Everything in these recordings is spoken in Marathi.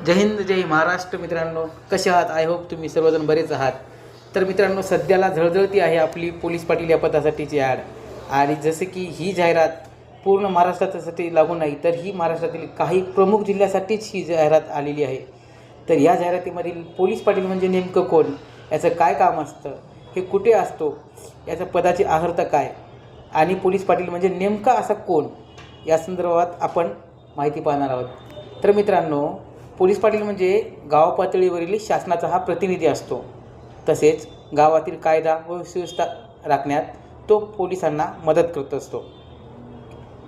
जय हिंद जय महाराष्ट्र. मित्रांनो, कसे आहात? आय होप तुम्ही सर्वजण बरेच आहात. तर मित्रांनो, सध्याला झळझळती आहे आपली पोलीस पाटील या पदासाठीची ॲड. आणि जसे की ही जाहिरात पूर्ण महाराष्ट्रासाठी लागू नाही, तर ही महाराष्ट्रातील काही प्रमुख जिल्ह्यासाठीच ही जाहिरात आलेली आहे. तर या जाहिरातीमधील पोलीस पाटील म्हणजे नेमकं कोण, याचं काय काम असतं, हे कुठे असतो, याच्या पदाची अर्हता काय, आणि पोलीस पाटील म्हणजे नेमका असा कोण, या संदर्भात आपण माहिती पाहणार आहोत. तर मित्रांनो, पोलीस पाटील म्हणजे गाव पातळीवरील शासनाचा हा प्रतिनिधी असतो. तसेच गावातील कायदा व सुव्यवस्था राखण्यात तो पोलिसांना मदत करत असतो.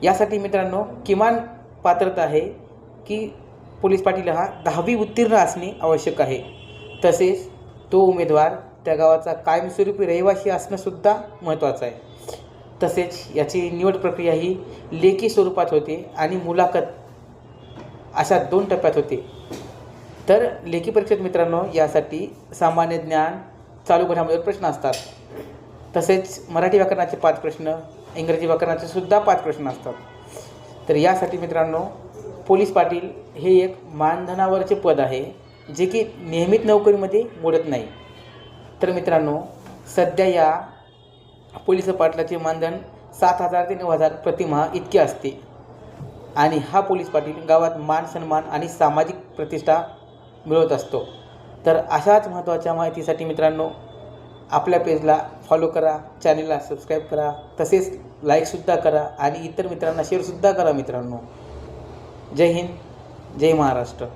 यासाठी मित्रांनो किमान पात्रता आहे की पोलीस पाटील हा 10वी उत्तीर्ण असणे आवश्यक आहे. तसेच तो उमेदवार त्या गावाचा कायमस्वरूपी रहिवासी असणंसुद्धा महत्त्वाचं आहे. तसेच याची निवड प्रक्रिया ही लेखी स्वरूपात होते आणि मुलाखत अशा 2 टप्प्यात होते. तर लेखी परीक्षेत मित्रांनो यासाठी सामान्य ज्ञान, चालू घडामोडीवर प्रश्न असतात. तसेच मराठी व्याकरणाचे 5 प्रश्न, इंग्रजी व्याकरणाचे सुद्धा 5 प्रश्न असतात. तर यासाठी मित्रांनो पोलीस पाटील हे एक मानधनावरचे पद आहे, जे की नियमित नोकरीमध्ये मोडत नाही. तर मित्रांनो, सध्या या पोलीस पाटलाचे मानधन 7,000 ते 9,000 प्रतिमाह इतके असते. आणि हा पोलीस पाटील गावात मान सन्मान आणि सामाजिक प्रतिष्ठा मिळवत असतो. तर अशाच महत्त्वाच्या माहितीसाठी मित्रांनो आपल्या पेजला फॉलो करा, चॅनलला सबस्क्राईब करा, तसेच लाईकसुद्धा करा आणि इतर मित्रांना शेअरसुद्धा करा. मित्रांनो, जय हिंद, जय महाराष्ट्र.